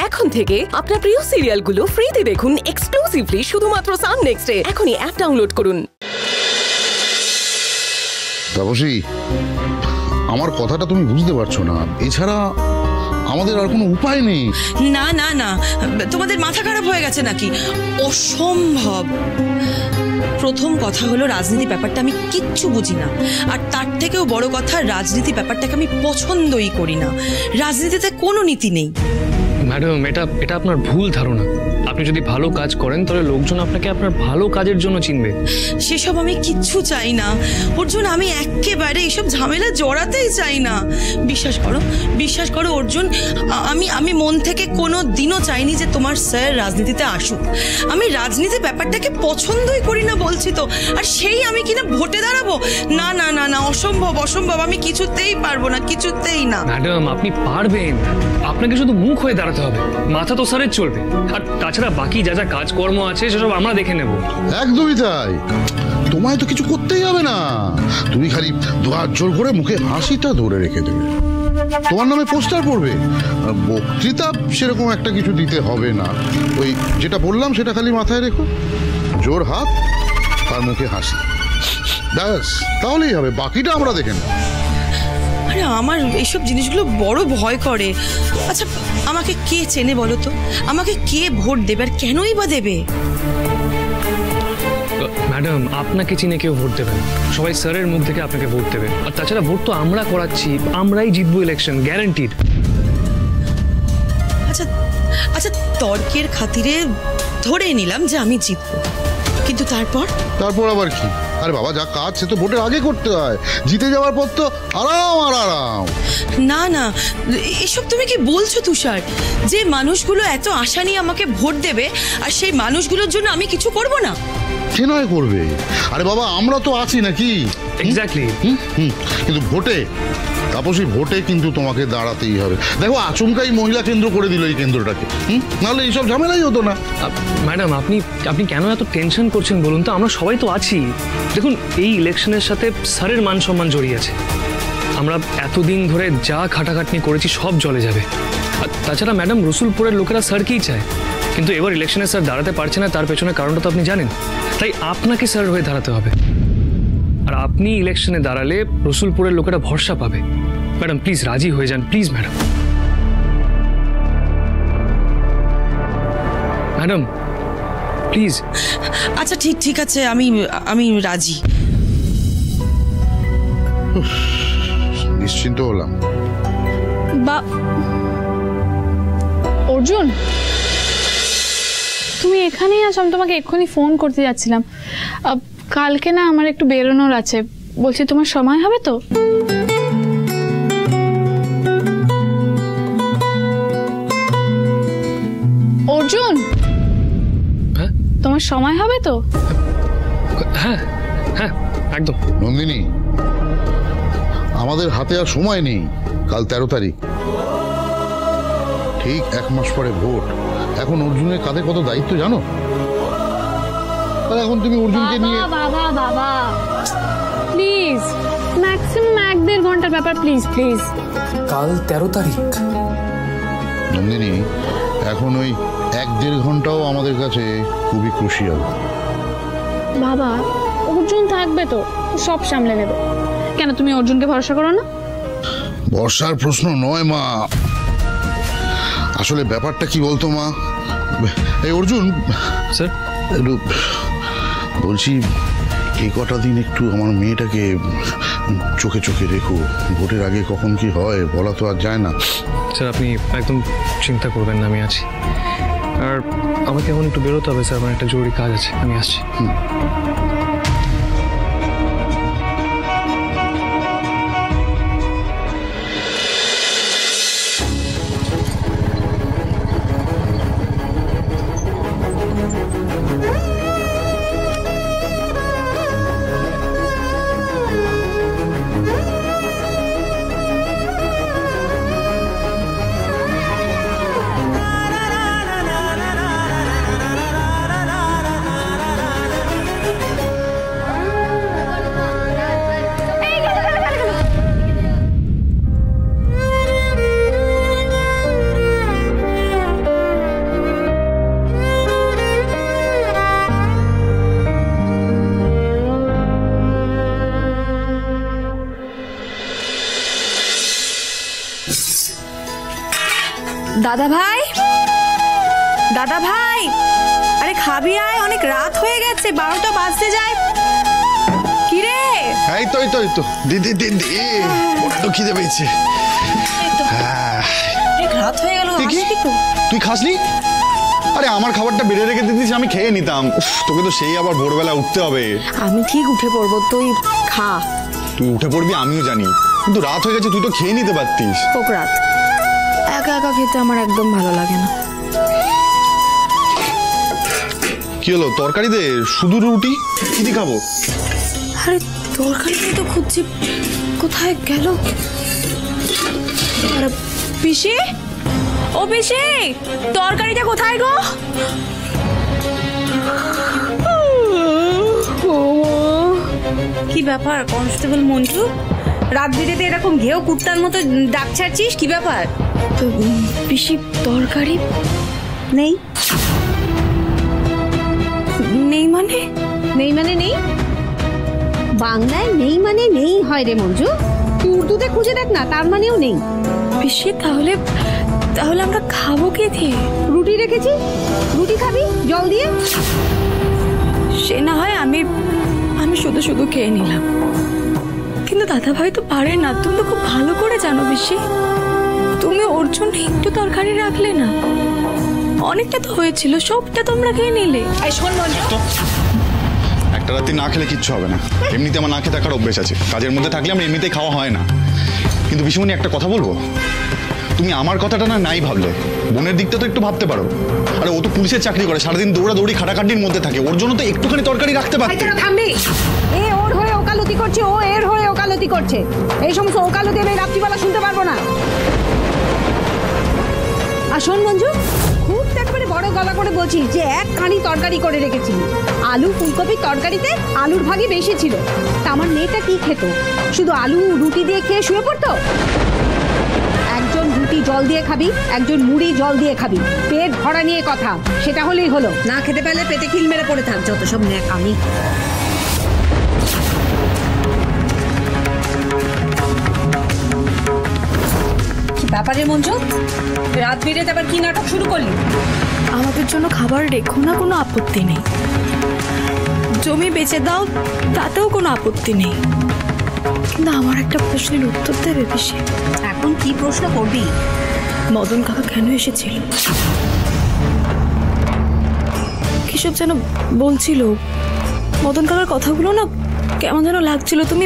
এখন থেকে আপনার প্রিয় সিরিয়ালগুলো ফ্রিতে দেখুন এক্সক্লুসিভলি শুধুমাত্র সান নেক্সটে। এখনই অ্যাপ ডাউনলোড করুন। তাপসী, আমার কথাটা তুমি বুঝতে পারছো না, এছাড়া আমাদের আর কোনো উপায় নেই। না না না, তোমাদের মাথা খারাপ হয়ে গেছে নাকি? অসম্ভব। প্রথম কথা হলো, রাজনীতি ব্যাপারটা আমি কিচ্ছু বুঝি না, আর তার থেকেও বড় কথা, রাজনীতি ব্যাপারটাকে আমি পছন্দই করি না। রাজনীতিতে কোনো নীতি নেই। ম্যাডাম, এটা আপনার ভুল ধারণা। আপনি যদি ভালো কাজ করেন তাহলে লোকজন আপনাকে আপনার ভালো কাজের জন্য চিনবে। সেসব আমি কিচ্ছু চাই না অর্জুন, আমি একেবারে এইসব ঝামেলা জড়াতেই চাই না। বিশ্বাস করো অর্জুন, আমি মন থেকে কোনো দিনও চাইনি যে তোমার স্যার রাজনীতিতে আসুক। আমি রাজনীতি ব্যাপারটাকে পছন্দই করি না বলছি তো, আর সেই আমি কিনা ভোটে দাঁড়াবো? না না না না, অসম্ভব। আমি কিছুতেই পারবো না, কিছুতেই না। ম্যাডাম, আপনি পারবেন। আপনাকে শুধু মুখ হয়ে দাঁড়াতে হবে, মাথা তো স্যারের চলবে। আর তাছাড়া বাকি যা যা কাজকর্ম আছে সেসব আমরা দেখে নেব। একদমই তাই, তোমায় তো কিছু করতেই হবে না। তুমি খালি দুহাত জোর করে মুখে হাসিটা ধরে রেখে দেবে। তোমার নামে পোস্টার পড়বে, বক্তৃতা সেরকম একটা কিছু দিতে হবে না। ওই যেটা বললাম সেটা খালি মাথায় রেখো, জোর হাত আর মুখে হাসি, ব্যাস, তাহলেই হবে। বাকিটা আমরা দেখে নেব। আরে আমার এইসব জিনিসগুলো বড় ভয় করে। আচ্ছা, আমাকে কে চেনে বলো তো? আমাকে কে ভোট দেবে, আর কেনই বা দেবে? ম্যাডাম, আপনাকে চিনে কেউ ভোট দেবে না। সবাই স্যারের মুখ থেকে আপনাকে ভোট দেবে। আর তাছাড়া ভোট তো আমরা করাচ্ছি, আমরাই জিতবো ইলেকশন, গ্যারান্টিড। আচ্ছা, তর্কের খাতিরে ধরে নিলাম যে আমি জিতবো, কিন্তু তারপর আবার কি? আরে বাবা, যা কাজ সে তো ভোটের আগে করতে হয়। জিতে যাওয়ার পর তো আরাম। না না, এসব তুমি কি বলছো তুষার? যে মানুষগুলো এত আশা নিয়ে আমাকে ভোট দেবে, আর সেই মানুষগুলোর জন্য আমি কিছু করব না? কে নয় করবে? আরে বাবা, আমরা তো আছি নাকি? এক্স্যাক্টলি। কিন্তু ভোটে, তাপসী, ভোটে কিন্তু তোমাকে দাঁড়াতেই হবে। দেখো, আচমকাই মহিলা কেন্দ্র করে দিল এই কেন্দ্রটাকে, নাহলে এইসব ঝামেলাই হতো না। ম্যাডাম, আপনি কেন এত টেনশন করছেন বলুন তো? আমরা সবাই তো আছি। দেখুন, এই ইলেকশনের সাথে স্যারের মান সম্মান জড়িয়ে আছে। আমরা এতদিন ধরে যা খাটাখাটনি করেছি সব জলে যাবে। আর তাছাড়া ম্যাডাম, রসুলপুরের লোকেরা স্যারকেই চায়, কিন্তু এবার ইলেকশনে স্যার দাঁড়াতে পারছে না। তার পেছনে কারণটা তো আপনি জানেন। তাই আপনাকে স্যার হয়ে দাঁড়াতে হবে। আর আপনি ইলেকশনে দাঁড়ালে রসুলপুরের লোকেরা ভরসা পাবে। ম্যাডাম, প্লিজ রাজি হয়ে যান, প্লিজ ম্যাডাম। Madam, please. আচ্ছা, ঠিক আছে, আমি রাজি। নিশ্চিন্ত হলাম। অর্জুন, তুমি এখানেই আছো? আমি তোমাকে এক্ষুনি ফোন করতে যাচ্ছিলাম। কালকে না আমার একটু বেরোনোর আছে, বলছি তোমার সময় হবে তো? অর্জুন, হ্যাঁ, তোমার সময় হবে তো? হ্যাঁ হ্যাঁ, একদম। নন্দিনী, আমাদের হাতে আর সময় নেই। কাল 13 তারিখ, ঠিক 1 মাস পরে ভোট। এখন অর্জুনের কাঁধে কত দায়িত্ব জানো? আর এখন তুমি অর্জুনকে নিয়ে... বাবা প্লিজ, ম্যাক্সিমাম 1-1.5 ঘন্টার ব্যাপার, প্লিজ। কাল 13 তারিখ। নন্দিনী, এখন ওই 1-1.5 ঘন্টাও আমাদের কাছে খুবই ক্রুশিয়াল। বাবা, অর্জুন থাকবে তো, সব সামলে নেবে। কেন তুমি অর্জুনকে ভরসা করো না? বর্ষার প্রশ্ন নয় মা, আসলে ব্যাপারটা কি বলতো মা? এই অর্জুন স্যার, একটু বলছি, এই কটা দিন একটু আমার মেয়েটাকে চোখে চোখে রেখো। ভোটের আগে কখন কি হয় বলা তো আর যায় না। স্যার, আপনি একদম চিন্তা করবেন না, আমি আছি। আর আমাকে এখন একটু বেরোতে হবে স্যার, আমার একটা জরুরি কাজ আছে, আমি আসছি। দাদা ভাই, দাদা ভাই, আরে খাবি আয়, অনেক রাত হয়ে গেছে, 12টা বাজতে যায়। কি রে? এই তো দিদি বড্ড খিদে পেয়েছে। অনেক রাত হয়ে গেল, কি? আসবি তো? তুই খাসনি? আরে আমার খাবারটা বেড়ে রেখে দিতিস, আমি খেয়ে নিতাম। উফ, তোকে তো সেই আবার ভোরবেলা উঠতে হবে। আমি ঠিক উঠে পড়বো, তুই খা। তুই উঠে পড়বি আমিও জানি, কিন্তু রাত হয়ে গেছে, তুই তো খেয়ে নিতে পারতিস। হোক রাত, একা একা খেতে আমার একদম ভালো লাগে না। কি হলো, তরকারি দে, শুধু রুটি কি দিয়ে খাবো? আরে তরকারি তো খুঁজছি, কোথায় গেল? আরে পিসি, ও পিসি, তরকারিটা কোথায় গো? কি ব্যাপার কনস্টেবল মন্টু, রাত বিরেতে এরকম ঘেউ কুত্তার মতো ডাক ছাড়ছিস, কি ব্যাপার? তো পিসি তরকারি নেই? নেই মানে? নেই মানে নেই, বাংলায় নেই মানে নেই হয় রে মঞ্জু। তুই উর্দুতে খুঁজে দেখ না, তার মানেও নেই। পিসি তাহলে তাহলে আমরা খাবো কে দিয়ে? রুটি রেখেছি, রুটি খাবি জল দিয়ে? সে না হয় আমি শুধু শুধু খেয়ে নিলাম, কিন্তু দাদা ভাই তো পারে না, তুমি তো খুব ভালো করে জানো পিসি। তুমি ওর জন্য একটু তরকারি রাখলে না, অনেকটা তো হয়েছিল, সবটা তোমরা খেয়ে নিলে। একটা রাত্রি না খেলে কিচ্ছু হবে না, এমনিতে আমার না খেতে থাকার অভ্যেস আছে, কাজের মধ্যে থাকলে আমার এমনিতেই খাওয়া হয় না। কিন্তু বিশুমণি, একটা কথা বলবো, তুমি আমার কথাটা না নাই ভাবলে, বোনের দিকটা তো একটু ভাবতে পারো। আরে ও তো পুলিশের চাকরি করে, সারাদিন দৌড়াদৌড়ি খাটাখাটির মধ্যে থাকে, ওর জন্য তো একটুখানি তরকারি রাখতে পারতে। থামবি, এ ওর হয়ে ওকালতি করছে, ও এর হয়ে ওকালতি করছে। এই সমস্ত ওকালতি আমি রাত্রিবেলা শুনতে পারবো না। আর শোন মঞ্জু, খুব একবারে বড় গলা করে বলছি যে এক কানি তরকারি করে রেখেছি, আলু ফুলকপির তরকারিতে আলুর ভাগই বেশি ছিল। তা আমার মেয়েটা কি খেত? শুধু আলু রুটি দিয়ে খেয়ে শুয়ে পড়তো? একজন রুটি জল দিয়ে খাবি, একজন মুড়ি জল দিয়ে খাবি, পেট ভরা নিয়ে কথা, সেটা হলেই হলো। না খেতে পারলে পেটে খিল মেরে পড়ে থাক, যত সব ন্যাকামি। কি ব্যাপারে মঞ্জু, রাত বিরেতে আবার কি নাটক শুরু করলি? আমাদের জন্য খাবার রেখো না, কোনো আপত্তি নেই। জমি বেচে দাও, তাতেও কোনো আপত্তি নেই, কিন্তু আমার একটা প্রশ্নের উত্তর দেবে পিসি? এখন কি প্রশ্ন করবি? মদন কাকা কেন এসেছিল? কিসব যেন বলছিল, মদন কাকার কথাগুলো না কেমন যেন লাগছিল। তুমি